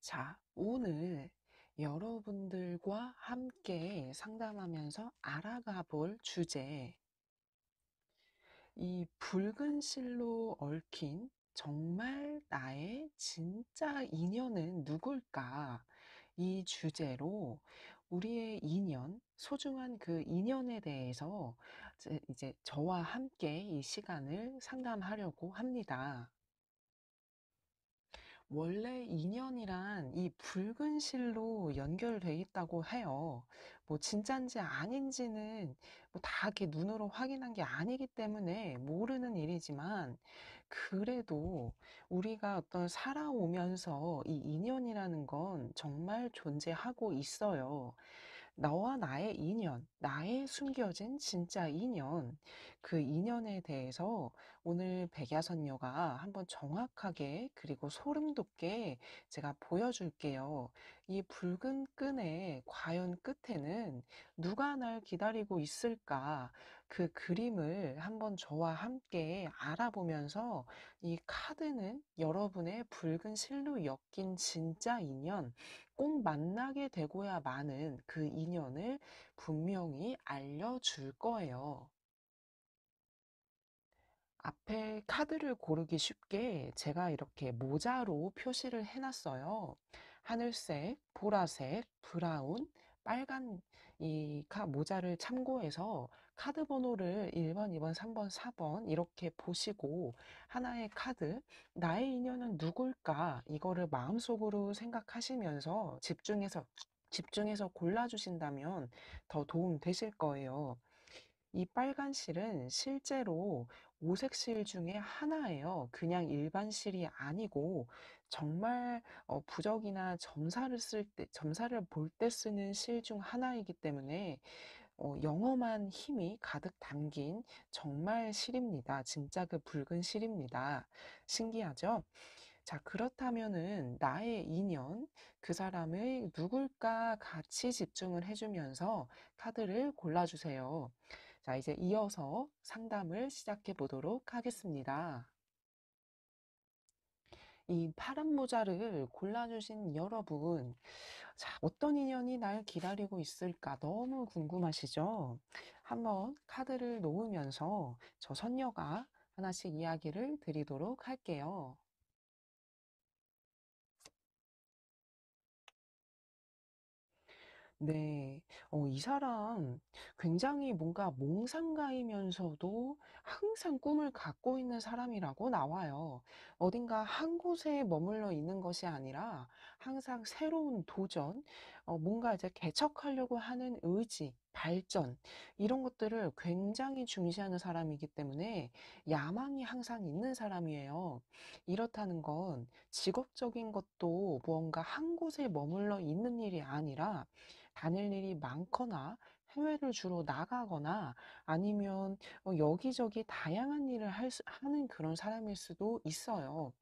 자, 오늘 여러분들과 함께 상담하면서 알아가 볼 주제, 이 붉은 실로 얽힌 정말 나의 진짜 인연은 누굴까? 이 주제로 우리의 인연, 소중한 그 인연에 대해서 이제 저와 함께 이 시간을 상담하려고 합니다. 원래 인연이란 이 붉은 실로 연결돼 있다고 해요. 뭐 진짠지 아닌지는 뭐 다 이렇게 눈으로 확인한 게 아니기 때문에 모르는 일이지만 그래도 우리가 어떤 살아오면서 이 인연이라는 건 정말 존재하고 있어요. 너와 나의 인연, 나의 숨겨진 진짜 인연, 그 인연에 대해서 오늘 백야선녀가 한번 정확하게 그리고 소름 돋게 제가 보여줄게요. 이 붉은 끈의 과연 끝에는 누가 날 기다리고 있을까? 그 그림을 한번 저와 함께 알아보면서 이 카드는 여러분의 붉은 실로 엮인 진짜 인연, 꼭 만나게 되고야 마는 그 인연을 분명히 알려줄 거예요. 앞에 카드를 고르기 쉽게 제가 이렇게 모자로 표시를 해놨어요. 하늘색, 보라색, 브라운, 빨간 이 모자를 참고해서 카드 번호를 1번, 2번, 3번, 4번 이렇게 보시고 하나의 카드, 나의 인연은 누굴까? 이거를 마음속으로 생각하시면서 집중해서 골라주신다면 더 도움 되실 거예요. 이 빨간 실은 실제로 오색 실 중에 하나예요. 그냥 일반 실이 아니고 정말 부적이나 점사를 볼 때 쓰는 실 중 하나이기 때문에 영험한 힘이 가득 담긴 정말 실입니다. 진짜 그 붉은 실입니다. 신기하죠? 자, 그렇다면은 나의 인연, 그 사람의 누굴까 같이 집중을 해주면서 카드를 골라주세요. 자, 이제 이어서 상담을 시작해 보도록 하겠습니다. 이 파란 모자를 골라주신 여러분, 자, 어떤 인연이 날 기다리고 있을까 너무 궁금하시죠? 한번 카드를 놓으면서 저 선녀가 하나씩 이야기를 드리도록 할게요. 네. 이 사람 굉장히 뭔가 몽상가이면서도 항상 꿈을 갖고 있는 사람이라고 나와요. 어딘가 한 곳에 머물러 있는 것이 아니라 항상 새로운 도전, 뭔가 이제 개척하려고 하는 의지, 발전, 이런 것들을 굉장히 중시하는 사람이기 때문에 야망이 항상 있는 사람이에요. 이렇다는 건 직업적인 것도 무언가 한 곳에 머물러 있는 일이 아니라 다닐 일이 많거나 해외를 주로 나가거나 아니면 여기저기 다양한 일을 하는 그런 사람일 수도 있어요.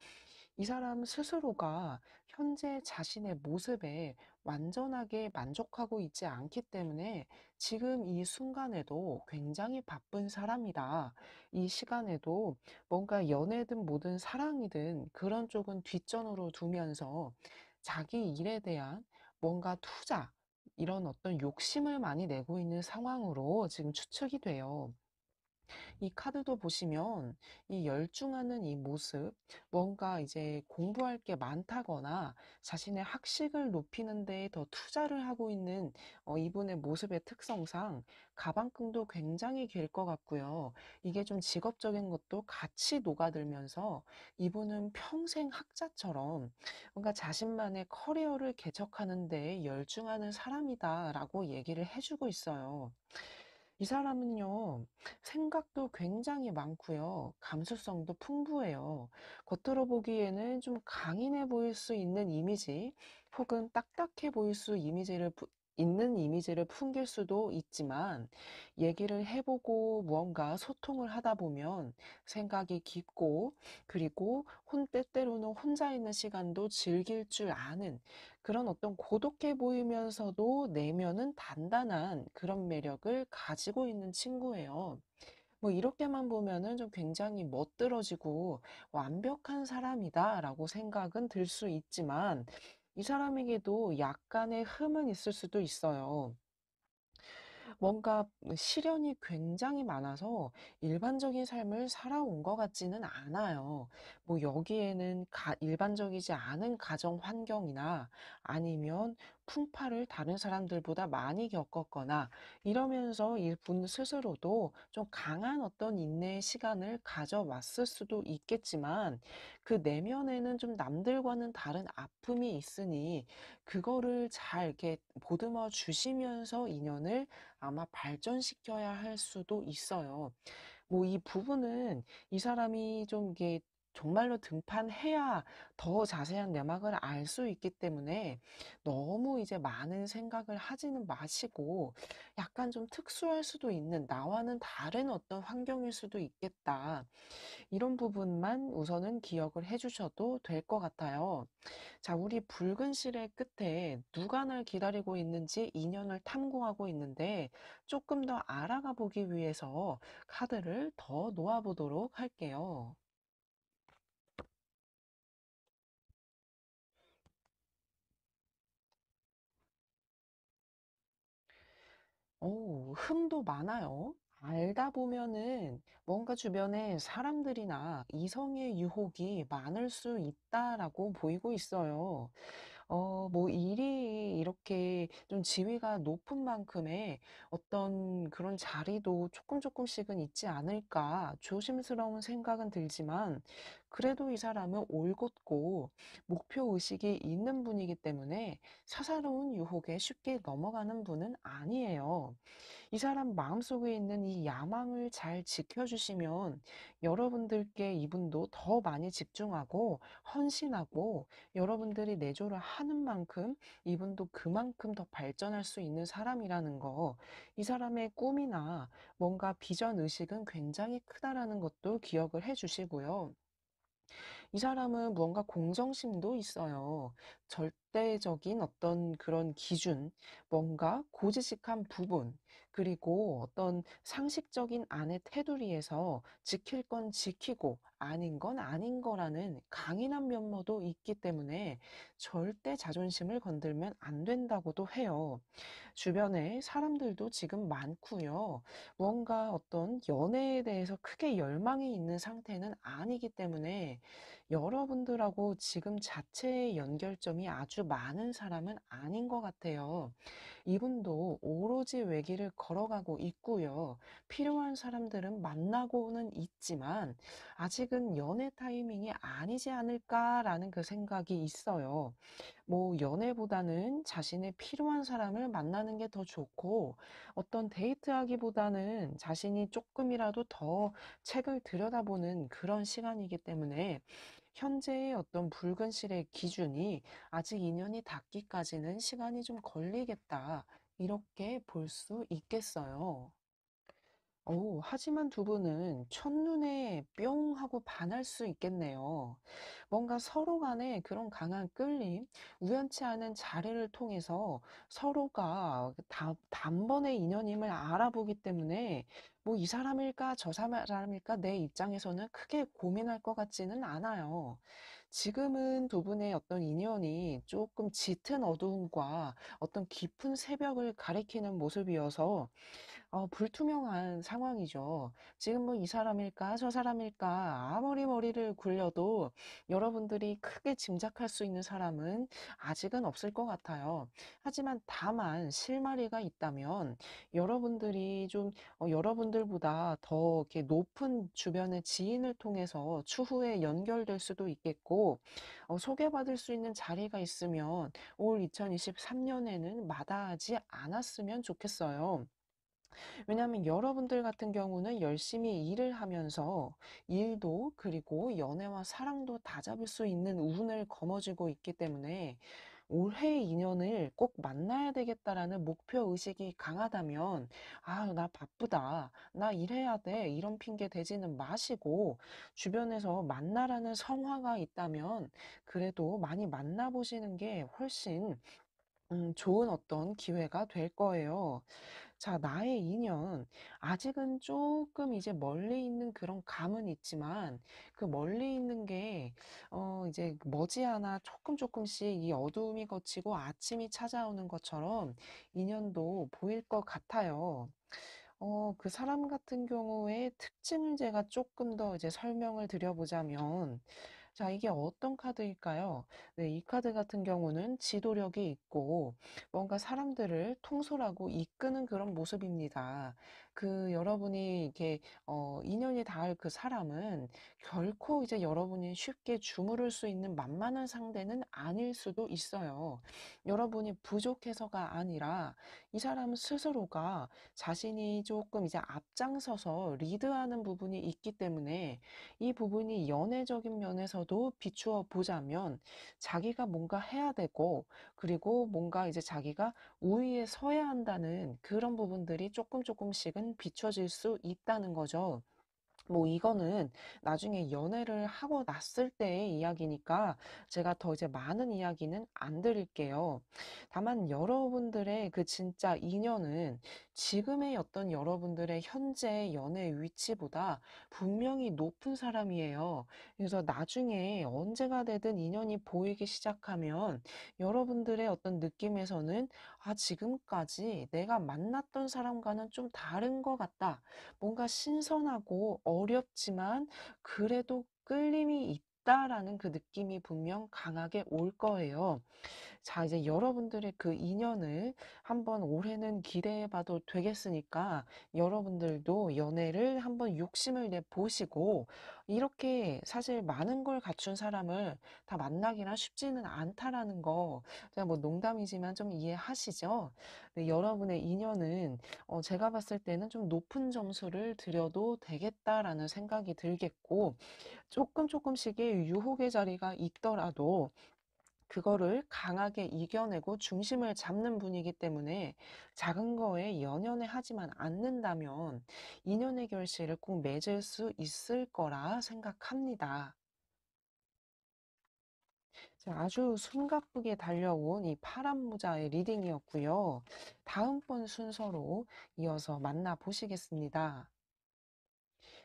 이 사람 스스로가 현재 자신의 모습에 완전하게 만족하고 있지 않기 때문에 지금 이 순간에도 굉장히 바쁜 사람이다. 이 시간에도 뭔가 연애든 뭐든 사랑이든 그런 쪽은 뒷전으로 두면서 자기 일에 대한 뭔가 투자, 이런 어떤 욕심을 많이 내고 있는 상황으로 지금 추측이 돼요. 이 카드도 보시면 이 열중하는 이 모습, 뭔가 이제 공부할 게 많다거나 자신의 학식을 높이는 데에 더 투자를 하고 있는 이분의 모습의 특성상 가방끈도 굉장히 길 것 같고요. 이게 좀 직업적인 것도 같이 녹아들면서 이분은 평생 학자처럼 뭔가 자신만의 커리어를 개척하는 데에 열중하는 사람이다라고 얘기를 해주고 있어요. 이 사람은요, 생각도 굉장히 많고요. 감수성도 풍부해요. 겉으로 보기에는 좀 강인해 보일 수 있는 이미지, 혹은 딱딱해 보일 수 있는 이미지를 풍길 수도 있지만, 얘기를 해보고 무언가 소통을 하다 보면 생각이 깊고, 그리고 때때로는 혼자 있는 시간도 즐길 줄 아는 그런 어떤 고독해 보이면서도 내면은 단단한 그런 매력을 가지고 있는 친구예요. 뭐 이렇게만 보면은 좀 굉장히 멋들어지고 완벽한 사람이다라고 생각은 들 수 있지만 이 사람에게도 약간의 흠은 있을 수도 있어요. 뭔가 시련이 굉장히 많아서 일반적인 삶을 살아온 것 같지는 않아요. 뭐 여기에는 일반적이지 않은 가정 환경이나 아니면 풍파를 다른 사람들보다 많이 겪었거나 이러면서 이분 스스로도 좀 강한 어떤 인내의 시간을 가져왔을 수도 있겠지만 그 내면에는 좀 남들과는 다른 아픔이 있으니 그거를 잘 이렇게 보듬어 주시면서 인연을 아마 발전시켜야 할 수도 있어요. 뭐 이 부분은 이 사람이 좀 이게 정말로 등판해야 더 자세한 내막을 알 수 있기 때문에 너무 이제 많은 생각을 하지는 마시고 약간 좀 특수할 수도 있는 나와는 다른 어떤 환경일 수도 있겠다. 이런 부분만 우선은 기억을 해 주셔도 될 것 같아요. 자, 우리 붉은 실의 끝에 누가 날 기다리고 있는지 인연을 탐구하고 있는데 조금 더 알아가 보기 위해서 카드를 더 놓아보도록 할게요. 흠도 많아요. 알다 보면은 뭔가 주변에 사람들이나 이성의 유혹이 많을 수 있다라고 보이고 있어요. 뭐 일이 이렇게 좀 지위가 높은 만큼의 어떤 그런 자리도 조금씩은 있지 않을까 조심스러운 생각은 들지만 그래도 이 사람은 올곧고 목표 의식이 있는 분이기 때문에 사사로운 유혹에 쉽게 넘어가는 분은 아니에요. 이 사람 마음속에 있는 이 야망을 잘 지켜주시면 여러분들께 이분도 더 많이 집중하고 헌신하고 여러분들이 내조를 하는 만큼 이분도 그만큼 더 발전할 수 있는 사람이라는 거, 이 사람의 꿈이나 뭔가 비전 의식은 굉장히 크다라는 것도 기억을 해 주시고요. 이 사람은 무언가 공정심도 있어요. 절대적인 어떤 그런 기준, 뭔가 고지식한 부분, 그리고 어떤 상식적인 안의 테두리에서 지킬 건 지키고 아닌 건 아닌 거라는 강인한 면모도 있기 때문에 절대 자존심을 건들면 안 된다고도 해요. 주변에 사람들도 지금 많고요. 뭔가 어떤 연애에 대해서 크게 열망이 있는 상태는 아니기 때문에 여러분들하고 지금 자체의 연결점이 아주 많은 사람은 아닌 것 같아요. 이분도 오로지 외길을 걸어가고 있고요. 필요한 사람들은 만나고는 있지만 아직은 연애 타이밍이 아니지 않을까라는 그 생각이 있어요. 뭐 연애보다는 자신의 필요한 사람을 만나는 게 더 좋고 어떤 데이트하기보다는 자신이 조금이라도 더 책을 들여다보는 그런 시간이기 때문에 현재의 어떤 붉은 실의 기준이 아직 인연이 닿기까지는 시간이 좀 걸리겠다. 이렇게 볼 수 있겠어요. 하지만 두 분은 첫눈에 뿅 하고 반할 수 있겠네요. 뭔가 서로 간에 그런 강한 끌림, 우연치 않은 자리를 통해서 서로가 단번에 인연임을 알아보기 때문에 뭐 이 사람일까 저 사람일까 내 입장에서는 크게 고민할 것 같지는 않아요. 지금은 두 분의 어떤 인연이 조금 짙은 어두움과 어떤 깊은 새벽을 가리키는 모습이어서 불투명한 상황이죠. 지금 뭐 이 사람일까 저 사람일까 아무리 머리를 굴려도 여러분들이 크게 짐작할 수 있는 사람은 아직은 없을 것 같아요. 하지만 다만 실마리가 있다면 여러분들이 좀 여러분들보다 더 이렇게 높은 주변의 지인을 통해서 추후에 연결될 수도 있겠고 소개받을 수 있는 자리가 있으면 올 2023년에는 마다하지 않았으면 좋겠어요. 왜냐하면 여러분들 같은 경우는 열심히 일을 하면서 일도 그리고 연애와 사랑도 다잡을 수 있는 운을 거머쥐고 있기 때문에 올해의 인연을 꼭 만나야 되겠다라는 목표 의식이 강하다면 아, 나 바쁘다. 나 일해야 돼. 이런 핑계 대지는 마시고 주변에서 만나라는 성화가 있다면 그래도 많이 만나보시는 게 훨씬 좋은 어떤 기회가 될 거예요. 자, 나의 인연. 아직은 조금 이제 멀리 있는 그런 감은 있지만, 그 멀리 있는 게, 이제 머지않아 조금씩 이 어두움이 걷히고 아침이 찾아오는 것처럼 인연도 보일 것 같아요. 그 사람 같은 경우에 특징을 제가 조금 더 이제 설명을 드려보자면, 자, 이게 어떤 카드일까요? 네, 이 카드 같은 경우는 지도력이 있고 뭔가 사람들을 통솔하고 이끄는 그런 모습입니다. 여러분이 이렇게 인연이 닿을 그 사람은 결코 이제 여러분이 쉽게 주무를 수 있는 만만한 상대는 아닐 수도 있어요. 여러분이 부족해서가 아니라 이 사람 스스로가 자신이 조금 이제 앞장서서 리드하는 부분이 있기 때문에 이 부분이 연애적인 면에서도 비추어 보자면 자기가 뭔가 해야 되고, 그리고 뭔가 이제 자기가 우위에 서야 한다는 그런 부분들이 조금씩은 비춰질 수 있다는 거죠. 뭐 이거는 나중에 연애를 하고 났을 때의 이야기니까 제가 더 이제 많은 이야기는 안 드릴게요. 다만 여러분들의 그 진짜 인연은 지금의 어떤 여러분들의 현재 연애 위치보다 분명히 높은 사람이에요. 그래서 나중에 언제가 되든 인연이 보이기 시작하면 여러분들의 어떤 느낌에서는 아, 지금까지 내가 만났던 사람과는 좀 다른 것 같다. 뭔가 신선하고 어렵지만 그래도 끌림이 있다라는 그 느낌이 분명 강하게 올 거예요. 자, 이제 여러분들의 그 인연을 한번 올해는 기대해 봐도 되겠으니까 여러분들도 연애를 한번 욕심을 내 보시고 이렇게 사실 많은 걸 갖춘 사람을 다 만나기나 쉽지는 않다라는 거 제가 뭐 농담이지만 좀 이해하시죠? 네, 여러분의 인연은 제가 봤을 때는 좀 높은 점수를 드려도 되겠다라는 생각이 들겠고 조금씩의 유혹의 자리가 있더라도 그거를 강하게 이겨내고 중심을 잡는 분이기 때문에 작은 거에 연연해 하지만 않는다면 인연의 결실을 꼭 맺을 수 있을 거라 생각합니다. 자, 아주 숨가쁘게 달려온 이 파란 모자의 리딩이었고요. 다음번 순서로 이어서 만나보시겠습니다.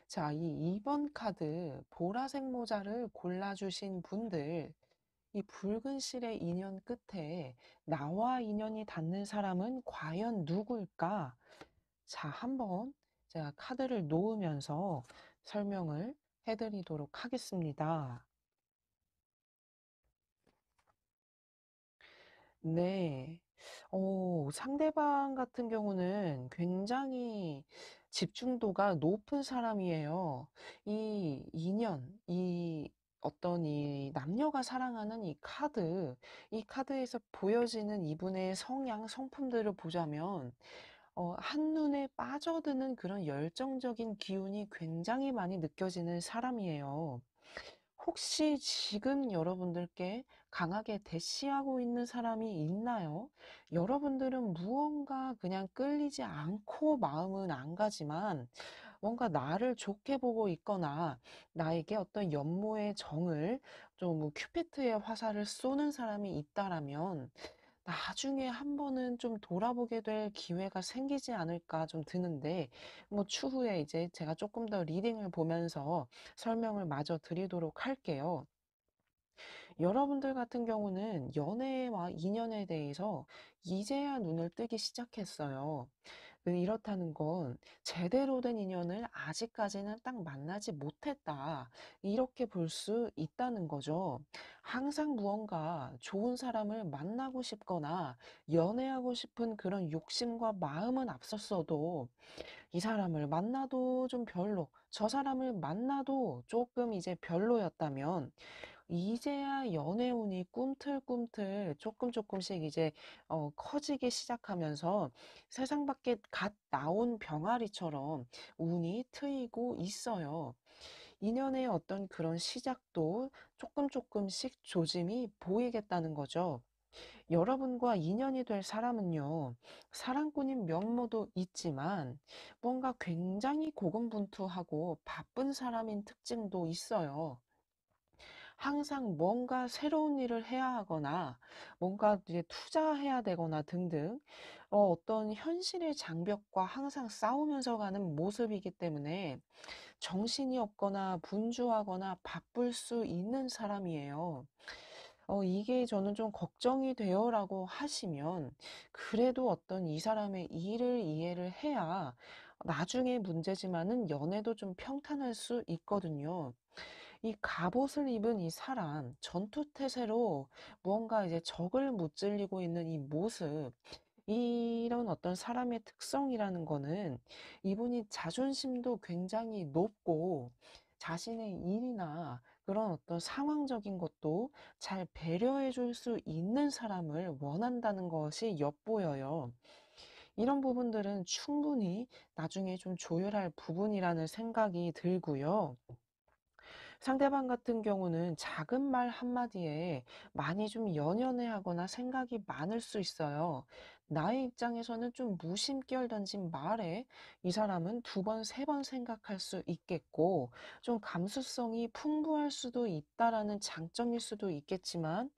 자, 이 2번 카드 보라색 모자를 골라주신 분들, 이 붉은 실의 인연 끝에 나와 인연이 닿는 사람은 과연 누구일까? 자, 한번 제가 카드를 놓으면서 설명을 해드리도록 하겠습니다. 네. 상대방 같은 경우는 굉장히 집중도가 높은 사람이에요. 이 인연, 이 어떤 이 남녀가 사랑하는 이 카드에서 보여지는 이분의 성향, 성품들을 보자면, 한눈에 빠져드는 그런 열정적인 기운이 굉장히 많이 느껴지는 사람이에요. 혹시 지금 여러분들께 강하게 대시하고 있는 사람이 있나요? 여러분들은 무언가 그냥 끌리지 않고 마음은 안 가지만 뭔가 나를 좋게 보고 있거나 나에게 어떤 연모의 정을 좀 큐피트의 화살을 쏘는 사람이 있다라면 나중에 한 번은 좀 돌아보게 될 기회가 생기지 않을까 좀 드는데, 뭐 추후에 이제 제가 조금 더 리딩을 보면서 설명을 마저 드리도록 할게요. 여러분들 같은 경우는 연애와 인연에 대해서 이제야 눈을 뜨기 시작했어요. 이렇다는 건 제대로 된 인연을 아직까지는 딱 만나지 못했다. 이렇게 볼 수 있다는 거죠. 항상 무언가 좋은 사람을 만나고 싶거나 연애하고 싶은 그런 욕심과 마음은 앞섰어도 이 사람을 만나도 좀 별로, 저 사람을 만나도 조금 이제 별로였다면 이제야 연애운이 꿈틀꿈틀 조금씩 이제 커지기 시작하면서 세상 밖에 갓 나온 병아리처럼 운이 트이고 있어요. 인연의 어떤 그런 시작도 조금씩 조짐이 보이겠다는 거죠. 여러분과 인연이 될 사람은요, 사랑꾼인 면모도 있지만 뭔가 굉장히 고군분투하고 바쁜 사람인 특징도 있어요. 항상 뭔가 새로운 일을 해야 하거나 뭔가 이제 투자해야 되거나 등등 어떤 현실의 장벽과 항상 싸우면서 가는 모습이기 때문에 정신이 없거나 분주하거나 바쁠 수 있는 사람이에요. 이게 저는 좀 걱정이 돼요라고 하시면 그래도 어떤 이 사람의 일을 이해를 해야 나중에 문제지만은 연애도 좀 평탄할 수 있거든요. 이 갑옷을 입은 이 사람, 전투태세로 무언가 이제 적을 무찔리고 있는 이 모습, 이런 어떤 사람의 특성이라는 거는 이분이 자존심도 굉장히 높고 자신의 일이나 그런 어떤 상황적인 것도 잘 배려해 줄 수 있는 사람을 원한다는 것이 엿보여요. 이런 부분들은 충분히 나중에 좀 조율할 부분이라는 생각이 들고요. 상대방 같은 경우는 작은 말 한마디에 많이 좀 연연해하거나 생각이 많을 수 있어요. 나의 입장에서는 좀 무심결 던진 말에 이 사람은 두 번, 세 번 생각할 수 있겠고, 좀 감수성이 풍부할 수도 있다라는 장점일 수도 있겠지만,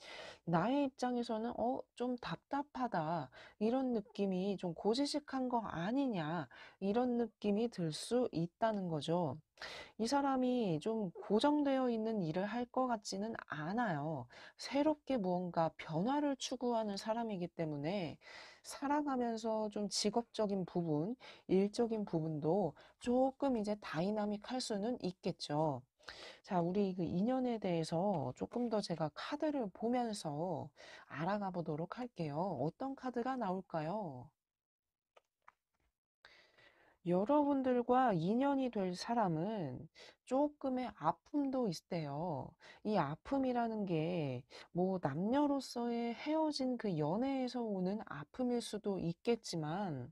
나의 입장에서는 좀 답답하다. 이런 느낌이 좀 고지식한 거 아니냐. 이런 느낌이 들 수 있다는 거죠. 이 사람이 좀 고정되어 있는 일을 할 것 같지는 않아요. 새롭게 무언가 변화를 추구하는 사람이기 때문에 살아가면서 좀 직업적인 부분, 일적인 부분도 조금 이제 다이나믹할 수는 있겠죠. 자, 우리 그 인연에 대해서 조금 더 제가 카드를 보면서 알아가 보도록 할게요. 어떤 카드가 나올까요? 여러분들과 인연이 될 사람은 조금의 아픔도 있대요. 이 아픔이라는 게 뭐 남녀로서의 헤어진 그 연애에서 오는 아픔일 수도 있겠지만,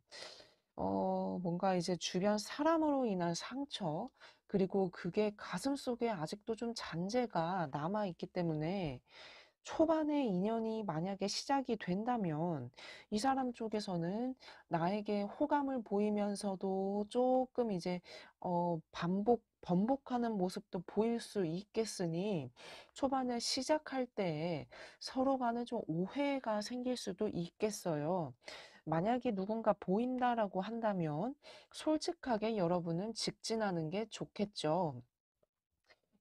뭔가 이제 주변 사람으로 인한 상처, 그리고 그게 가슴속에 아직도 좀 잔재가 남아있기 때문에 초반에 인연이 만약에 시작이 된다면 이 사람 쪽에서는 나에게 호감을 보이면서도 조금 이제 번복하는 모습도 보일 수 있겠으니 초반에 시작할 때 서로 간에 좀 오해가 생길 수도 있겠어요. 만약에 누군가 보인다라고 한다면 솔직하게 여러분은 직진하는 게 좋겠죠.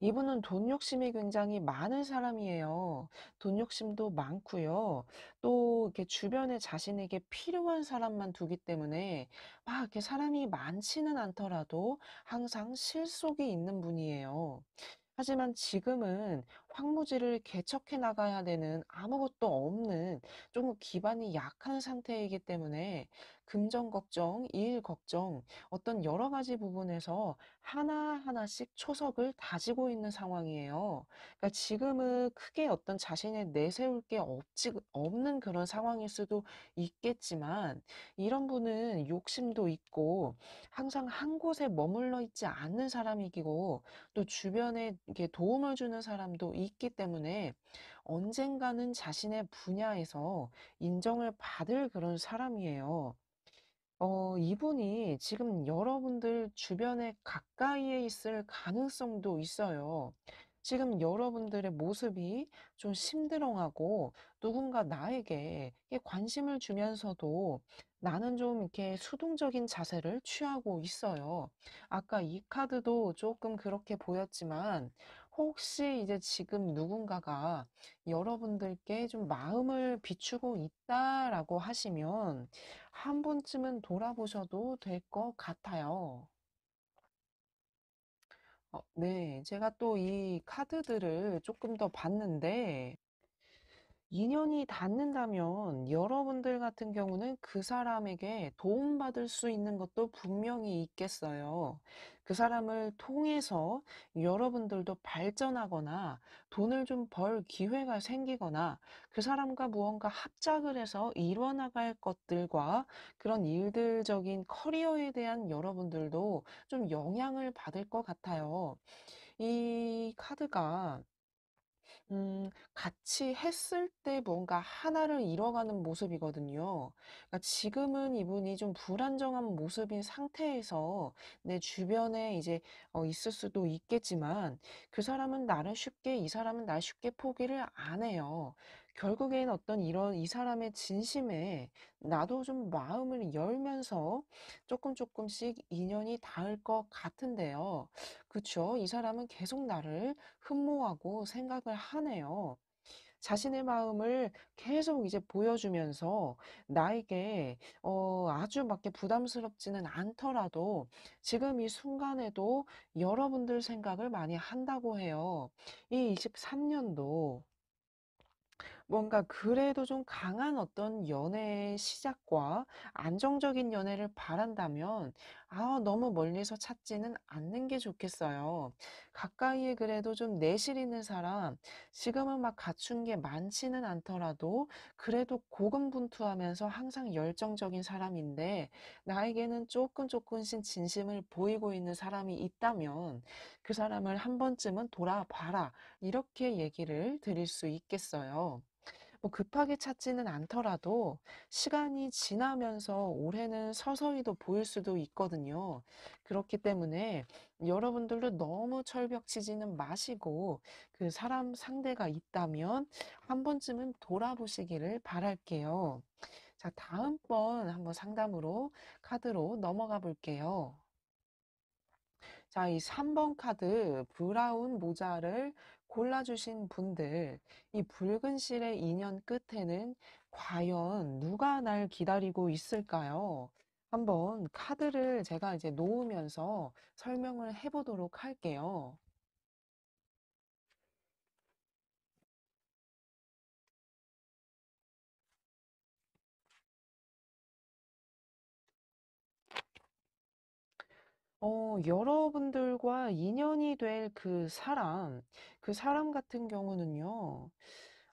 이분은 돈 욕심이 굉장히 많은 사람이에요. 돈 욕심도 많고요. 또 이렇게 주변에 자신에게 필요한 사람만 두기 때문에 막 이렇게 사람이 많지는 않더라도 항상 실속이 있는 분이에요. 하지만 지금은 황무지를 개척해 나가야 되는 아무것도 없는 좀 기반이 약한 상태이기 때문에 금전 걱정, 일 걱정, 어떤 여러 가지 부분에서 하나하나씩 초석을 다지고 있는 상황이에요. 그러니까 지금은 크게 어떤 자신의 내세울 게 없는 그런 상황일 수도 있겠지만 이런 분은 욕심도 있고 항상 한 곳에 머물러 있지 않는 사람이고 또 주변에 이렇게 도움을 주는 사람도 있기 때문에 언젠가는 자신의 분야에서 인정을 받을 그런 사람이에요. 이분이 지금 여러분들 주변에 가까이에 있을 가능성도 있어요. 지금 여러분들의 모습이 좀 심드렁하고 누군가 나에게 이렇게 관심을 주면서도 나는 좀 이렇게 수동적인 자세를 취하고 있어요. 아까 이 카드도 조금 그렇게 보였지만 혹시 이제 지금 누군가가 여러분들께 좀 마음을 비추고 있다라고 하시면 한 번쯤은 돌아보셔도 될 것 같아요. 네. 제가 또 이 카드들을 조금 더 봤는데 인연이 닿는다면 여러분들 같은 경우는 그 사람에게 도움받을 수 있는 것도 분명히 있겠어요. 그 사람을 통해서 여러분들도 발전하거나 돈을 좀 벌 기회가 생기거나 그 사람과 무언가 합작을 해서 이뤄나갈 것들과 그런 일들적인 커리어에 대한 여러분들도 좀 영향을 받을 것 같아요. 이 카드가 같이 했을 때 뭔가 하나를 이뤄가는 모습이거든요. 그러니까 지금은 이분이 좀 불안정한 모습인 상태에서 내 주변에 이제 있을 수도 있겠지만 그 사람은 나를 쉽게, 이 사람은 날 쉽게 포기를 안 해요. 결국엔 어떤 이런 이 사람의 진심에 나도 좀 마음을 열면서 조금 조금씩 인연이 닿을 것 같은데요. 그쵸? 이 사람은 계속 나를 흠모하고 생각을 하네요. 자신의 마음을 계속 이제 보여주면서 나에게 아주 막 이렇게 부담스럽지는 않더라도 지금 이 순간에도 여러분들 생각을 많이 한다고 해요. 이 23년도 뭔가 그래도 좀 강한 어떤 연애의 시작과 안정적인 연애를 바란다면 너무 멀리서 찾지는 않는 게 좋겠어요. 가까이에 그래도 좀 내실 있는 사람, 지금은 막 갖춘 게 많지는 않더라도 그래도 고군분투하면서 항상 열정적인 사람인데 나에게는 조금씩 진심을 보이고 있는 사람이 있다면 그 사람을 한 번쯤은 돌아봐라. 이렇게 얘기를 드릴 수 있겠어요. 뭐 급하게 찾지는 않더라도 시간이 지나면서 올해는 서서히도 보일 수도 있거든요. 그렇기 때문에 여러분들도 너무 철벽치지는 마시고 그 사람 상대가 있다면 한 번쯤은 돌아보시기를 바랄게요. 자, 다음번 한번 상담으로 카드로 넘어가 볼게요. 자, 이 3번 카드 브라운 모자를 골라주신 분들, 이 붉은 실의 인연 끝에는 과연 누가 날 기다리고 있을까요? 한번 카드를 제가 이제 놓으면서 설명을 해보도록 할게요. 여러분들과 인연이 될 그 사람 같은 경우는요,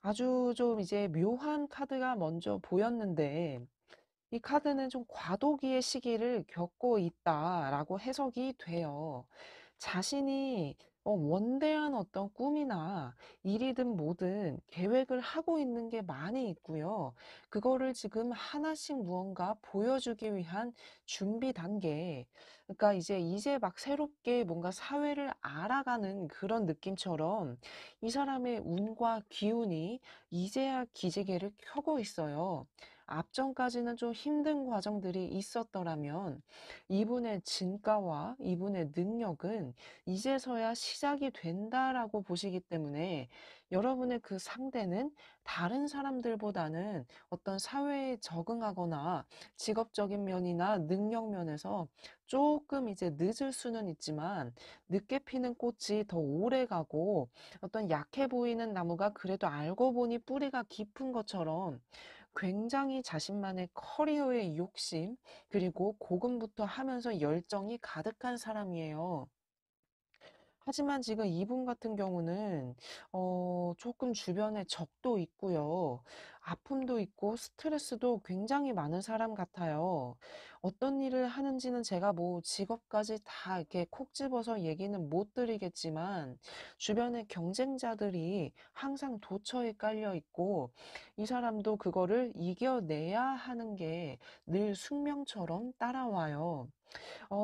아주 좀 이제 묘한 카드가 먼저 보였는데, 이 카드는 좀 과도기의 시기를 겪고 있다라고 해석이 돼요. 자신이 원대한 어떤 꿈이나 일이든 뭐든 계획을 하고 있는 게 많이 있고요. 그거를 지금 하나씩 무언가 보여주기 위한 준비 단계. 그러니까 이제 막 새롭게 뭔가 사회를 알아가는 그런 느낌처럼 이 사람의 운과 기운이 이제야 기지개를 켜고 있어요. 앞전까지는 좀 힘든 과정들이 있었더라면 이분의 진가와 이분의 능력은 이제서야 시작이 된다라고 보시기 때문에 여러분의 그 상대는 다른 사람들보다는 어떤 사회에 적응하거나 직업적인 면이나 능력 면에서 조금 이제 늦을 수는 있지만 늦게 피는 꽃이 더 오래 가고 어떤 약해 보이는 나무가 그래도 알고 보니 뿌리가 깊은 것처럼 굉장히 자신만의 커리어의 욕심, 그리고 고군부터 하면서 열정이 가득한 사람이에요. 하지만 지금 이분 같은 경우는 조금 주변에 적도 있고요. 아픔도 있고 스트레스도 굉장히 많은 사람 같아요. 어떤 일을 하는지는 제가 뭐 직업까지 다 이렇게 콕 집어서 얘기는 못 드리겠지만 주변에 경쟁자들이 항상 도처에 깔려 있고 이 사람도 그거를 이겨내야 하는 게 늘 숙명처럼 따라와요.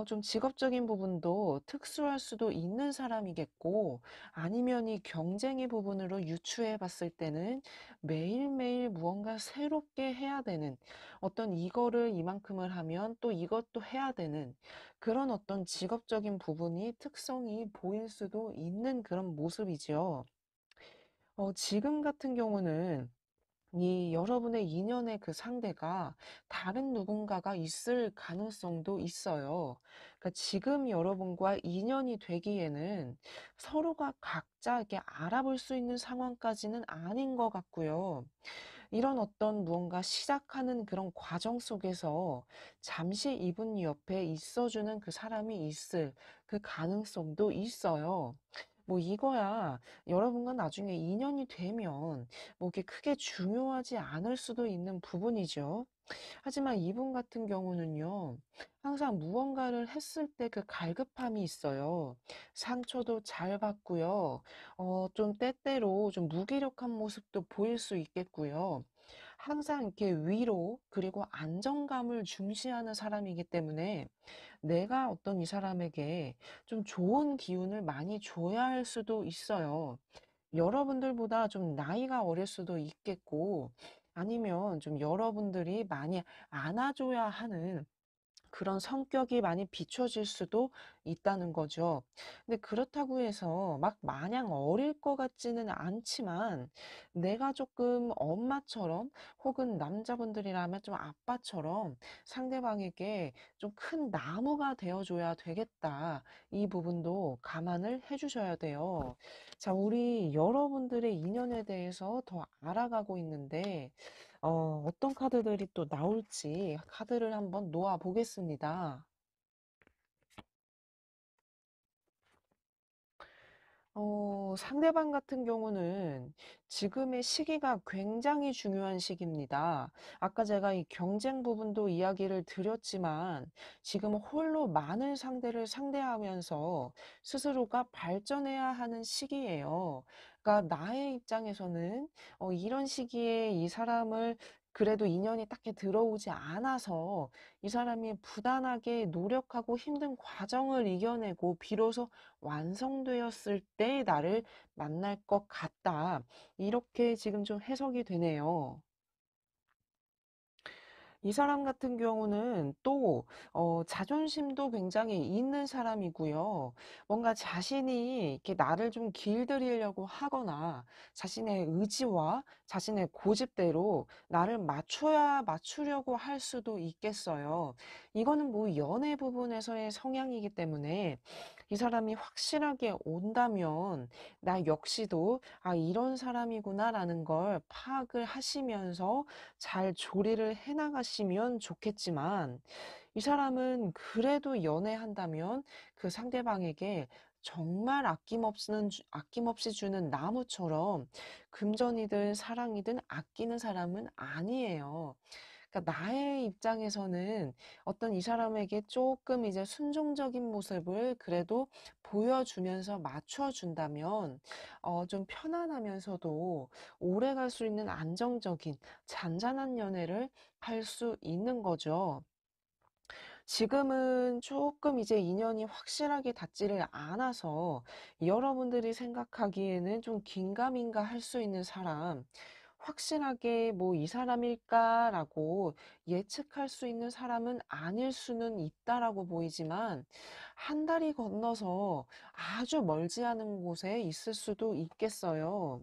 좀 직업적인 부분도 특수할 수도 있는 사람이겠고, 아니면 이 경쟁의 부분으로 유추해 봤을 때는 매일매일 무언가 새롭게 해야 되는, 어떤 이거를 이만큼을 하면 또 이것도 해야 되는 그런 어떤 직업적인 부분이 특성이 보일 수도 있는 그런 모습이죠. 지금 같은 경우는 이 여러분의 인연의 그 상대가 다른 누군가가 있을 가능성도 있어요. 그러니까 지금 여러분과 인연이 되기에는 서로가 각자 이렇게 알아볼 수 있는 상황까지는 아닌 것 같고요. 이런 어떤 무언가 시작하는 그런 과정 속에서 잠시 이분 옆에 있어주는 그 사람이 있을 그 가능성도 있어요. 뭐 이거야 여러분과 나중에 인연이 되면 뭐 이렇게 크게 중요하지 않을 수도 있는 부분이죠. 하지만 이분 같은 경우는요, 항상 무언가를 했을 때 그 갈급함이 있어요. 상처도 잘 받고요, 좀 때때로 좀 무기력한 모습도 보일 수 있겠고요. 항상 이렇게 위로, 그리고 안정감을 중시하는 사람이기 때문에 내가 어떤 이 사람에게 좀 좋은 기운을 많이 줘야 할 수도 있어요. 여러분들보다 좀 나이가 어릴 수도 있겠고, 아니면 좀 여러분들이 많이 안아줘야 하는 그런 성격이 많이 비춰질 수도 있다는 거죠. 근데 그렇다고 해서 막 마냥 어릴 것 같지는 않지만 내가 조금 엄마처럼 혹은 남자분들이라면 좀 아빠처럼 상대방에게 좀 큰 나무가 되어줘야 되겠다. 이 부분도 감안을 해주셔야 돼요. 자, 우리 여러분들의 인연에 대해서 더 알아가고 있는데 어떤 카드들이 또 나올지 카드를 한번 놓아 보겠습니다. 상대방 같은 경우는 지금의 시기가 굉장히 중요한 시기입니다. 아까 제가 이 경쟁 부분도 이야기를 드렸지만 지금 홀로 많은 상대를 상대하면서 스스로가 발전해야 하는 시기예요. 그러니까 나의 입장에서는 이런 시기에 이 사람을 그래도 인연이 딱히 들어오지 않아서 이 사람이 부단하게 노력하고 힘든 과정을 이겨내고 비로소 완성되었을 때 나를 만날 것 같다. 이렇게 지금 좀 해석이 되네요. 이 사람 같은 경우는 또 자존심도 굉장히 있는 사람이고요. 뭔가 자신이 이렇게 나를 좀 길들이려고 하거나 자신의 의지와 자신의 고집대로 나를 맞추려고 할 수도 있겠어요. 이거는 뭐 연애 부분에서의 성향이기 때문에 이 사람이 확실하게 온다면 나 역시도 아, 이런 사람이구나라는 걸 파악을 하시면서 잘 조리를 해 나가시면 좋겠지만 이 사람은 그래도 연애한다면 그 상대방에게 정말 아낌없이 주는 나무처럼 금전이든 사랑이든 아끼는 사람은 아니에요. 그러니까 나의 입장에서는 어떤 이 사람에게 조금 이제 순종적인 모습을 그래도 보여주면서 맞춰준다면 좀 편안하면서도 오래 갈 수 있는 안정적인 잔잔한 연애를 할 수 있는 거죠. 지금은 조금 이제 인연이 확실하게 닿지를 않아서 여러분들이 생각하기에는 좀 긴가민가 할 수 있는 사람, 확실하게 뭐 이 사람일까라고 예측할 수 있는 사람은 아닐 수는 있다라고 보이지만 한 달이 건너서 아주 멀지 않은 곳에 있을 수도 있겠어요.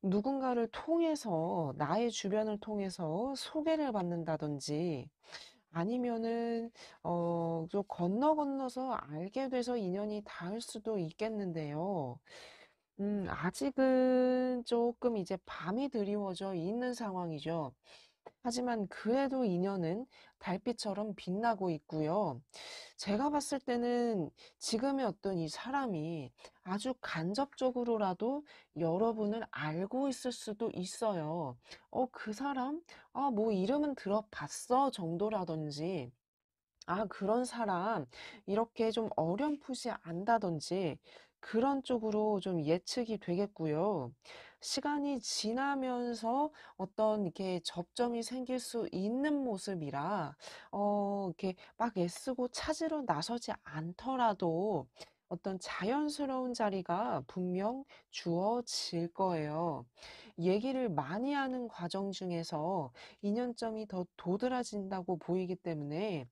누군가를 통해서 나의 주변을 통해서 소개를 받는다든지 아니면은 좀 건너서 알게 돼서 인연이 닿을 수도 있겠는데요. 아직은 조금 이제 밤이 드리워져 있는 상황이죠. 하지만 그래도 인연은 달빛처럼 빛나고 있고요. 제가 봤을 때는 지금의 어떤 이 사람이 아주 간접적으로라도 여러분을 알고 있을 수도 있어요. 그 사람? 아, 뭐 이름은 들어봤어 정도라든지 아, 그런 사람, 이렇게 좀 어렴풋이 안다든지 그런 쪽으로 좀 예측이 되겠고요. 시간이 지나면서 어떤 이렇게 접점이 생길 수 있는 모습이라, 이렇게 막 애쓰고 찾으러 나서지 않더라도 어떤 자연스러운 자리가 분명 주어질 거예요. 얘기를 많이 하는 과정 중에서 인연점이 더 도드라진다고 보이기 때문에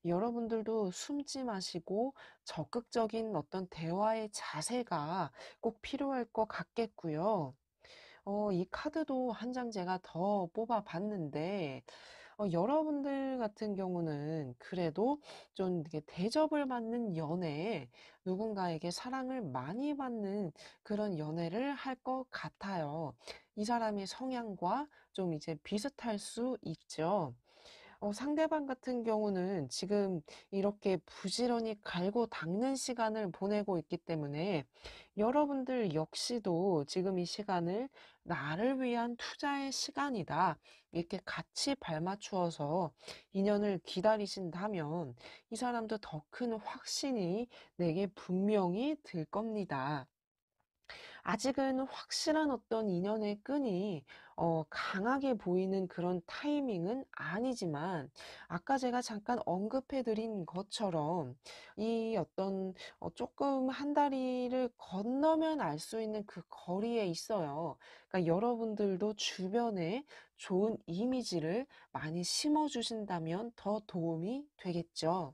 여러분들도 숨지 마시고 적극적인 어떤 대화의 자세가 꼭 필요할 것 같겠고요. 이 카드도 한 장 제가 더 뽑아 봤는데, 여러분들 같은 경우는 그래도 좀 이렇게 대접을 받는 연애, 누군가에게 사랑을 많이 받는 그런 연애를 할 것 같아요. 이 사람의 성향과 좀 이제 비슷할 수 있죠. 상대방 같은 경우는 지금 이렇게 부지런히 갈고 닦는 시간을 보내고 있기 때문에 여러분들 역시도 지금 이 시간을 나를 위한 투자의 시간이다. 이렇게 같이 발맞추어서 인연을 기다리신다면 이 사람도 더 큰 확신이 내게 분명히 들 겁니다. 아직은 확실한 어떤 인연의 끈이 강하게 보이는 그런 타이밍은 아니지만 아까 제가 잠깐 언급해 드린 것처럼 이 어떤 조금 한 다리를 건너면 알 수 있는 그 거리에 있어요. 그러니까 여러분들도 주변에 좋은 이미지를 많이 심어 주신다면 더 도움이 되겠죠.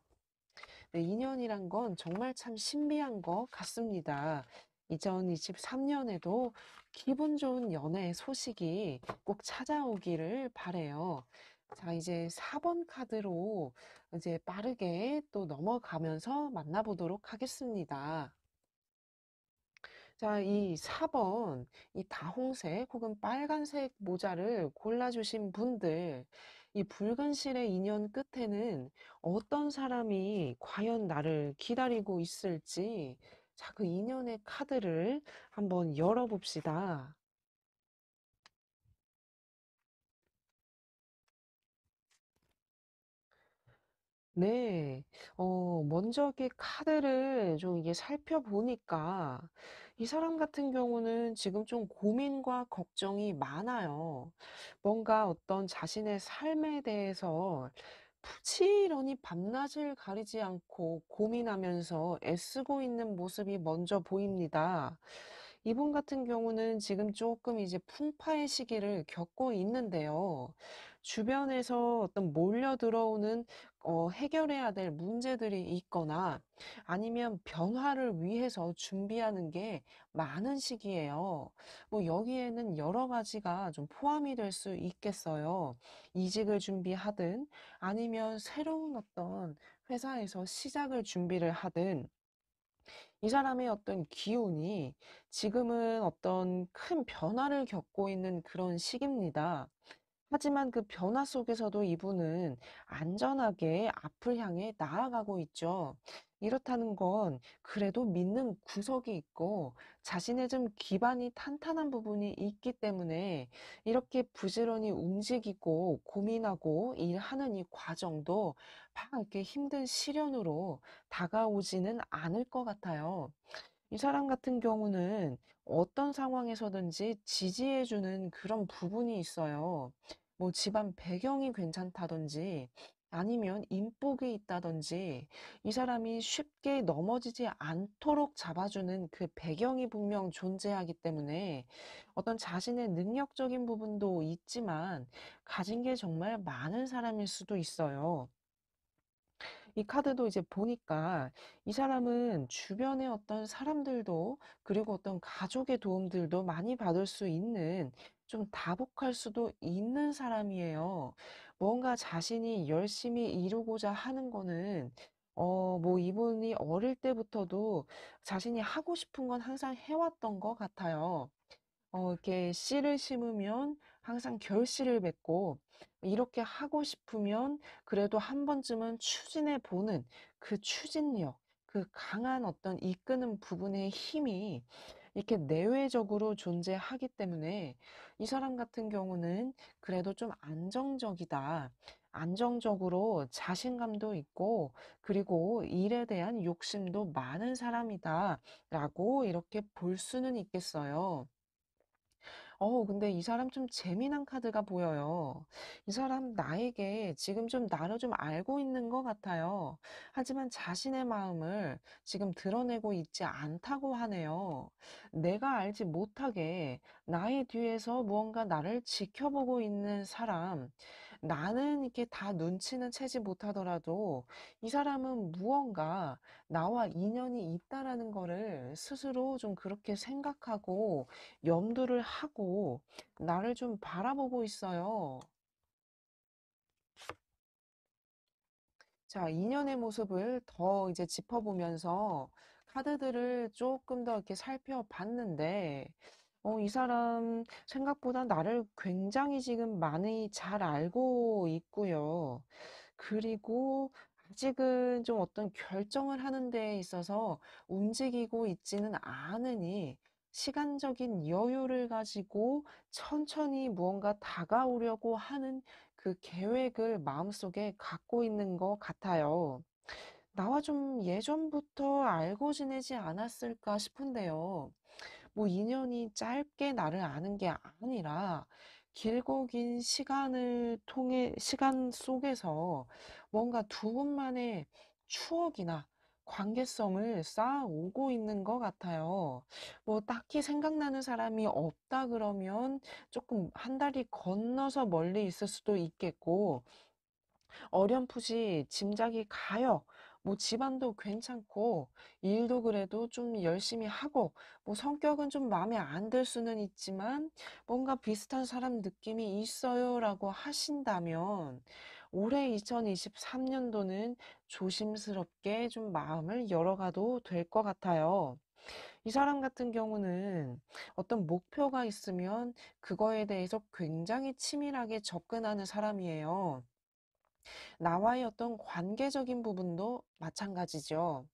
네, 인연이란 건 정말 참 신비한 것 같습니다. 2023년에도 기분 좋은 연애 소식이 꼭 찾아오기를 바래요. 자, 이제 4번 카드로 이제 빠르게 또 넘어가면서 만나보도록 하겠습니다. 자, 이 4번, 이 다홍색 혹은 빨간색 모자를 골라주신 분들, 이 붉은 실의 인연 끝에는 어떤 사람이 과연 나를 기다리고 있을지, 자, 그 인연의 카드를 한번 열어봅시다. 네. 먼저 이렇게 카드를 좀 이게 살펴보니까 이 사람 같은 경우는 지금 좀 고민과 걱정이 많아요. 뭔가 어떤 자신의 삶에 대해서 부지런히 밤낮을 가리지 않고 고민하면서 애쓰고 있는 모습이 먼저 보입니다. 이분 같은 경우는 지금 조금 이제 풍파의 시기를 겪고 있는데요. 주변에서 어떤 몰려 들어오는 해결해야 될 문제들이 있거나 아니면 변화를 위해서 준비하는 게 많은 시기예요. 뭐 여기에는 여러 가지가 좀 포함이 될 수 있겠어요. 이직을 준비하든 아니면 새로운 어떤 회사에서 시작을 준비를 하든 이 사람의 어떤 기운이 지금은 어떤 큰 변화를 겪고 있는 그런 시기입니다. 하지만 그 변화 속에서도 이분은 안전하게 앞을 향해 나아가고 있죠. 이렇다는 건 그래도 믿는 구석이 있고 자신의 좀 기반이 탄탄한 부분이 있기 때문에 이렇게 부지런히 움직이고 고민하고 일하는 이 과정도 막 이렇게 힘든 시련으로 다가오지는 않을 것 같아요. 이 사람 같은 경우는 어떤 상황에서든지 지지해주는 그런 부분이 있어요. 뭐 집안 배경이 괜찮다든지 아니면 인복이 있다든지 이 사람이 쉽게 넘어지지 않도록 잡아주는 그 배경이 분명 존재하기 때문에 어떤 자신의 능력적인 부분도 있지만 가진 게 정말 많은 사람일 수도 있어요. 이 카드도 이제 보니까 이 사람은 주변의 어떤 사람들도 그리고 어떤 가족의 도움들도 많이 받을 수 있는 좀 다복할 수도 있는 사람이에요. 뭔가 자신이 열심히 이루고자 하는 거는 뭐 이분이 어릴 때부터도 자신이 하고 싶은 건 항상 해왔던 것 같아요. 이렇게 씨를 심으면 항상 결실을 맺고 이렇게 하고 싶으면 그래도 한 번쯤은 추진해 보는 그 추진력, 그 강한 어떤 이끄는 부분의 힘이 이렇게 내외적으로 존재하기 때문에 이 사람 같은 경우는 그래도 좀 안정적이다. 안정적으로 자신감도 있고 그리고 일에 대한 욕심도 많은 사람이다. 라고 이렇게 볼 수는 있겠어요. 근데 이 사람 좀 재미난 카드가 보여요. 이 사람 나에게 지금 좀 나를 좀 알고 있는 것 같아요. 하지만 자신의 마음을 지금 드러내고 있지 않다고 하네요. 내가 알지 못하게 나의 뒤에서 무언가 나를 지켜보고 있는 사람, 나는 이렇게 다 눈치는 채지 못하더라도 이 사람은 무언가 나와 인연이 있다라는 거를 스스로 좀 그렇게 생각하고 염두를 하고 나를 좀 바라보고 있어요. 자, 인연의 모습을 더 이제 짚어보면서 카드들을 조금 더 이렇게 살펴봤는데, 이 사람 생각보다 나를 굉장히 지금 많이 잘 알고 있고요. 그리고 아직은 좀 어떤 결정을 하는 데 있어서 움직이고 있지는 않으니 시간적인 여유를 가지고 천천히 무언가 다가오려고 하는 그 계획을 마음속에 갖고 있는 것 같아요. 나와 좀 예전부터 알고 지내지 않았을까 싶은데요. 뭐 인연이 짧게 나를 아는 게 아니라 길고 긴 시간 속에서 뭔가 두 분만의 추억이나 관계성을 쌓아오고 있는 것 같아요. 뭐 딱히 생각나는 사람이 없다 그러면 조금 한 달이 건너서 멀리 있을 수도 있겠고, 어렴풋이 짐작이 가요. 뭐 집안도 괜찮고 일도 그래도 좀 열심히 하고 뭐 성격은 좀 마음에 안 들 수는 있지만 뭔가 비슷한 사람 느낌이 있어요라고 하신다면 올해 2023년도는 조심스럽게 좀 마음을 열어가도 될 것 같아요. 이 사람 같은 경우는 어떤 목표가 있으면 그거에 대해서 굉장히 치밀하게 접근하는 사람이에요. 나와의 어떤 관계적인 부분도 마찬가지죠.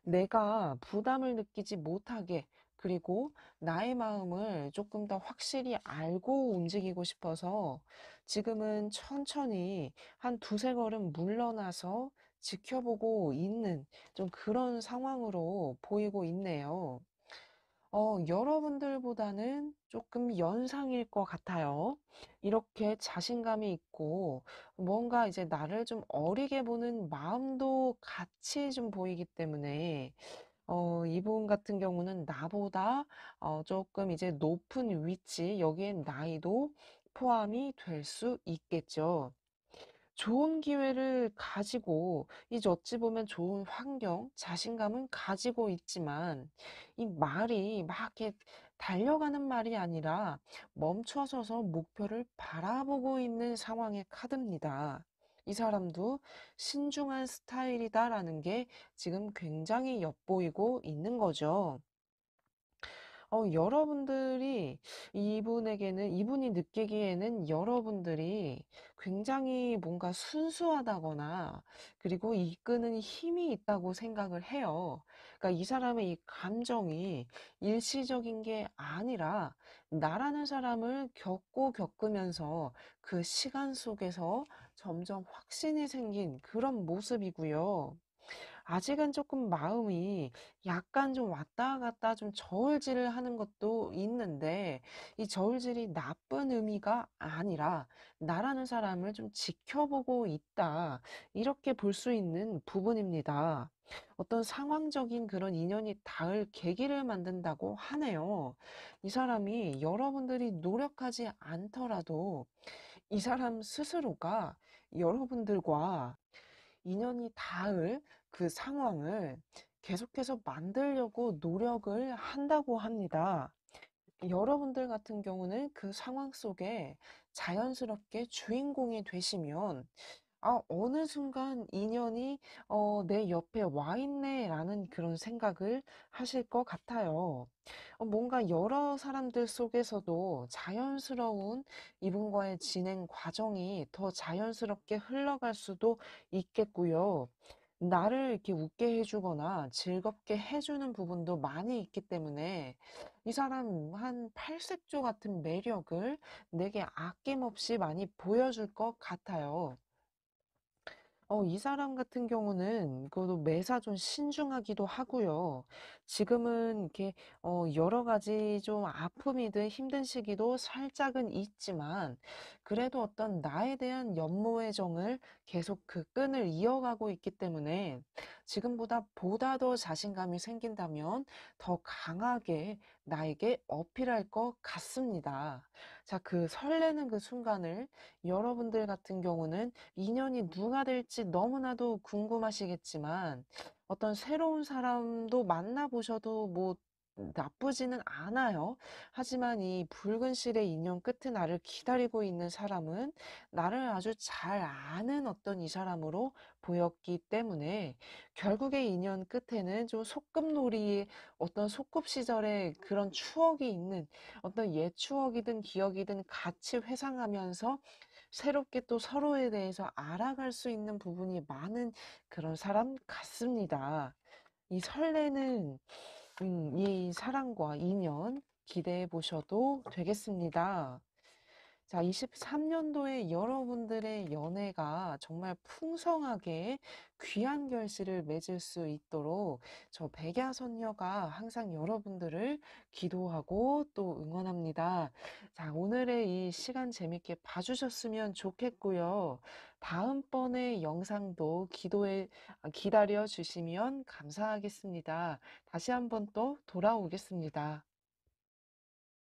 내가 부담을 느끼지 못하게, 그리고 나의 마음을 조금 더 확실히 알고 움직이고 싶어서 지금은 천천히 한 두세 걸음 물러나서 지켜보고 있는 좀 그런 상황으로 보이고 있네요. 여러분들보다는 조금 연상일 것 같아요. 이렇게 자신감이 있고 뭔가 이제 나를 좀 어리게 보는 마음도 같이 좀 보이기 때문에 이분 같은 경우는 나보다 조금 이제 높은 위치, 여기엔 나이도 포함이 될 수 있겠죠. 좋은 기회를 가지고 이제 어찌 보면 좋은 환경, 자신감은 가지고 있지만 이 말이 막 이렇게 달려가는 말이 아니라 멈춰서서 목표를 바라보고 있는 상황의 카드입니다. 이 사람도 신중한 스타일이다라는 게 지금 굉장히 엿보이고 있는 거죠. 여러분들이 이분이 느끼기에는 여러분들이 굉장히 뭔가 순수하다거나 그리고 이끄는 힘이 있다고 생각을 해요. 그러니까 이 사람의 이 감정이 일시적인 게 아니라 나라는 사람을 겪으면서 그 시간 속에서 점점 확신이 생긴 그런 모습이고요. 아직은 조금 마음이 약간 좀 왔다 갔다 좀 저울질을 하는 것도 있는데 이 저울질이 나쁜 의미가 아니라 나라는 사람을 좀 지켜보고 있다. 이렇게 볼 수 있는 부분입니다. 어떤 상황적인 그런 인연이 닿을 계기를 만든다고 하네요. 이 사람이 여러분들이 노력하지 않더라도 이 사람 스스로가 여러분들과 인연이 닿을 그 상황을 계속해서 만들려고 노력을 한다고 합니다. 여러분들 같은 경우는 그 상황 속에 자연스럽게 주인공이 되시면 어느 순간 인연이 내 옆에 와 있네라는 그런 생각을 하실 것 같아요. 뭔가 여러 사람들 속에서도 자연스러운 이분과의 진행 과정이 더 자연스럽게 흘러갈 수도 있겠고요. 나를 이렇게 웃게 해주거나 즐겁게 해주는 부분도 많이 있기 때문에 이 사람 한 팔색조 같은 매력을 내게 아낌없이 많이 보여줄 것 같아요. 이 사람 같은 경우는 그래도 매사 좀 신중하기도 하고요. 지금은 이렇게 여러 가지 좀 아픔이든 힘든 시기도 살짝은 있지만 그래도 어떤 나에 대한 연모의 정을 계속 그 끈을 이어가고 있기 때문에 지금보다 보다 더 자신감이 생긴다면 더 강하게 나에게 어필할 것 같습니다. 자, 그 설레는 그 순간을 여러분들 같은 경우는 인연이 누가 될지 너무나도 궁금하시겠지만 어떤 새로운 사람도 만나보셔도 뭐 나쁘지는 않아요. 하지만 이 붉은 실의 인연 끝에 나를 기다리고 있는 사람은 나를 아주 잘 아는 어떤 이 사람으로 보였기 때문에 결국에 인연 끝에는 좀 소꿉놀이의 어떤 소꿉시절의 그런 추억이 있는 어떤 옛 추억이든 기억이든 같이 회상하면서 새롭게 또 서로에 대해서 알아갈 수 있는 부분이 많은 그런 사람 같습니다. 이 설레는 이 사랑과 인연 기대해 보셔도 되겠습니다. 자, 23년도에 여러분들의 연애가 정말 풍성하게 귀한 결실을 맺을 수 있도록 저 백야선녀가 항상 여러분들을 기도하고 또 응원합니다. 자, 오늘의 이 시간 재밌게 봐주셨으면 좋겠고요. 다음번의 영상도 기다려 주시면 감사하겠습니다. 다시 한번 또 돌아오겠습니다.